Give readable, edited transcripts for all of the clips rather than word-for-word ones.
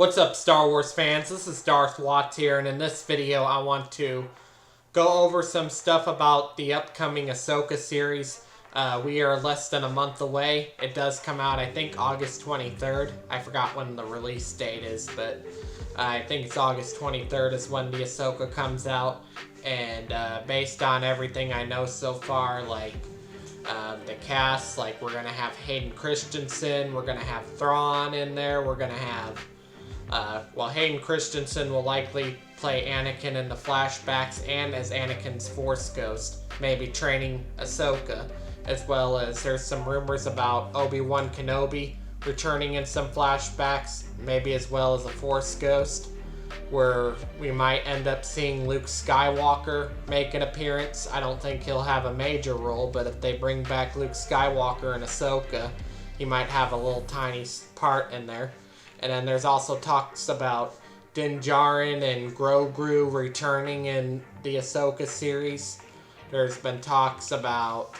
What's up, Star Wars fans? This is Darth Watts here, and in this video I want to go over some stuff about the upcoming Ahsoka series. We are less than a month away. It does come out, I think, August 23rd. I forgot when the release date is, but I think it's August 23rd is when the Ahsoka comes out. And based on everything I know so far, like the cast, like we're going to have Hayden Christensen, we're going to have Thrawn in there, we're going to have Hayden Christensen will likely play Anakin in the flashbacks and as Anakin's Force Ghost, maybe training Ahsoka, as well as there's some rumors about Obi-Wan Kenobi returning in some flashbacks, maybe as well as a Force Ghost, where we might end up seeing Luke Skywalker make an appearance. I don't think he'll have a major role, but if they bring back Luke Skywalker and Ahsoka, he might have a little tiny part in there. And then there's also talks about Din Djarin and Grogu returning in the Ahsoka series. There's been talks about,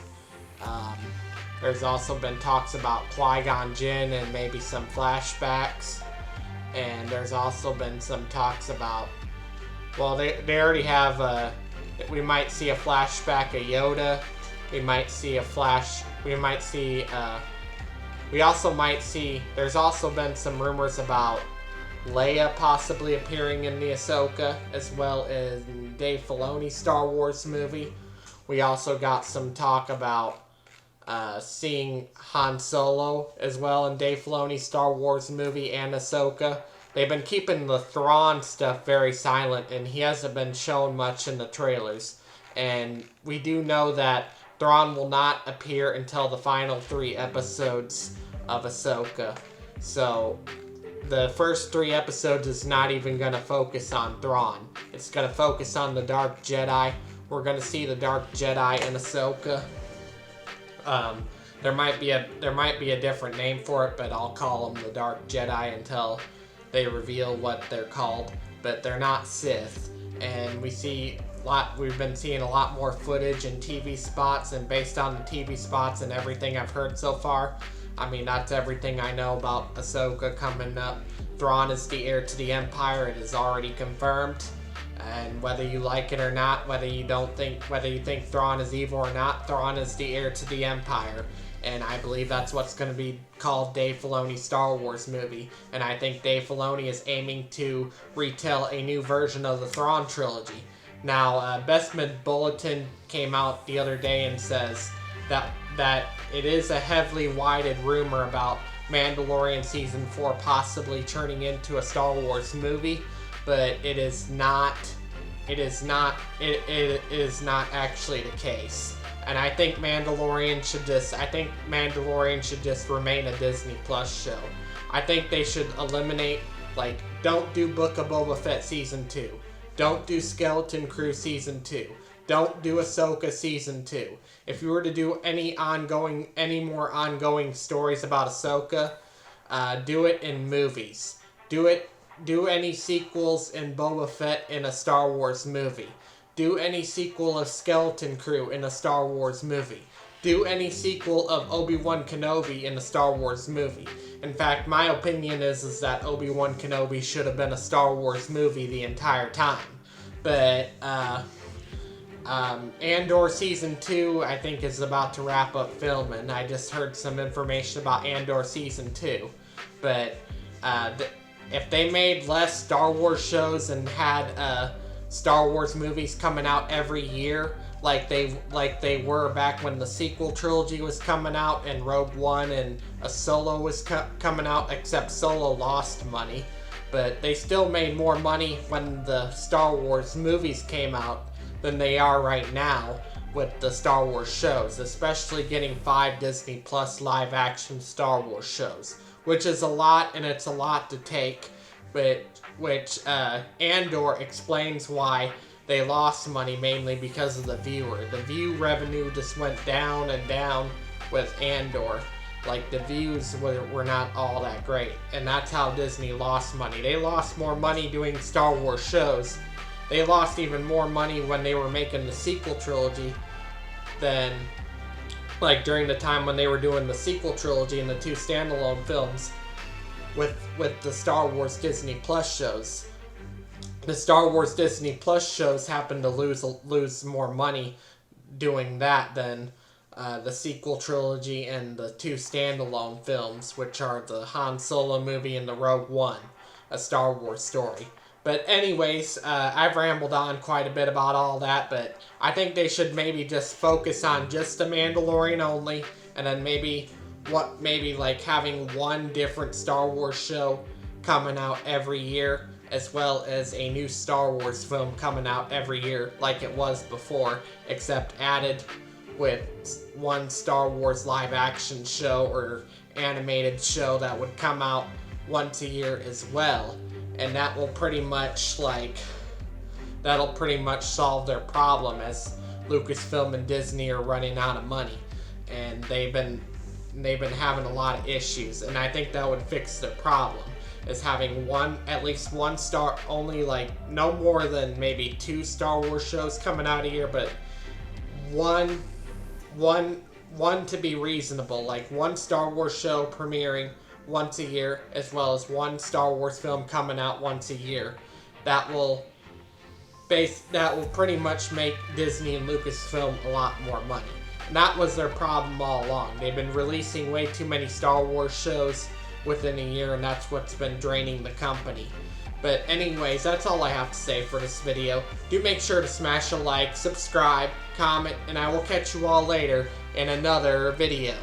there's also been talks about Qui-Gon Jinn and maybe some flashbacks. And there's also been some talks about, well, they already have, we might see a flashback of Yoda. We also might see, there's also been some rumors about Leia possibly appearing in the Ahsoka, as well as Dave Filoni's Star Wars movie. We also got some talk about seeing Han Solo as well in Dave Filoni's Star Wars movie and Ahsoka. They've been keeping the Thrawn stuff very silent, and he hasn't been shown much in the trailers. And we do know that Thrawn will not appear until the final 3 episodes of Ahsoka. So the first 3 episodes is not even going to focus on Thrawn. It's going to focus on the Dark Jedi. We're going to see the Dark Jedi in Ahsoka. There might be a different name for it, but I'll call them the Dark Jedi until they reveal what they're called. But they're not Sith, and we've been seeing a lot more footage and TV spots, and based on the TV spots and everything I've heard so far, I mean, that's everything I know about Ahsoka coming up. Thrawn is the heir to the Empire. It is already confirmed. And whether you like it or not, whether you think Thrawn is evil or not, Thrawn is the heir to the Empire. And I believe that's what's going to be called Dave Filoni's Star Wars movie. And I think Dave Filoni is aiming to retell a new version of the Thrawn trilogy. Now, Bestman Bulletin came out the other day and says that it is a heavily wided rumor about Mandalorian Season 4 possibly turning into a Star Wars movie, but it is not actually the case. And I think Mandalorian should just remain a Disney Plus show. I think they should eliminate, don't do Book of Boba Fett Season 2. Don't do Skeleton Crew Season 2. Don't do Ahsoka Season 2. If you were to do any more ongoing stories about Ahsoka, do it in movies. Do any sequels in Boba Fett in a Star Wars movie. Do any sequel of Skeleton Crew in a Star Wars movie. Do any sequel of Obi-Wan Kenobi in a Star Wars movie. In fact, my opinion is that Obi-Wan Kenobi should have been a Star Wars movie the entire time. But, Andor Season 2, I think, is about to wrap up filming. I just heard some information about Andor Season 2. But, if they made less Star Wars shows and had, Star Wars movies coming out every year, like they were back when the sequel trilogy was coming out and Rogue One and a Solo was coming out, except Solo lost money. But they still made more money when the Star Wars movies came out than they are right now with the Star Wars shows, especially getting 5 Disney Plus live action Star Wars shows, which is a lot, and it's a lot to take, but which Andor explains why they lost money, mainly because of the viewer. The view revenue just went down and down with Andor. The views were not all that great, and that's how Disney lost money. They lost more money doing Star Wars shows. They lost even more money when they were making the sequel trilogy than, during the time when they were doing the sequel trilogy and the 2 standalone films. with the Star Wars Disney Plus shows. The Star Wars Disney Plus shows happen to lose more money doing that than the sequel trilogy and the 2 standalone films, which are the Han Solo movie and the Rogue One, a Star Wars story. But anyways, I've rambled on quite a bit about all that, but I think they should maybe just focus on just The Mandalorian only, and then maybe like having one different Star Wars show coming out every year, as well as a new Star Wars film coming out every year like it was before, except added with one Star Wars live action show or animated show that would come out once a year as well. And that will pretty much solve their problem, as Lucasfilm and Disney are running out of money, and they've been having a lot of issues, and I think that would fix their problem, is having at least one star, only like no more than maybe 2 Star Wars shows coming out a year, but one to be reasonable, like one Star Wars show premiering once a year, as well as one Star Wars film coming out once a year. That will pretty much make Disney and Lucasfilm a lot more money. And that was their problem all along. They've been releasing way too many Star Wars shows within a year, and that's what's been draining the company. But anyways, that's all I have to say for this video. Do make sure to smash a like, subscribe, comment, and I will catch you all later in another video.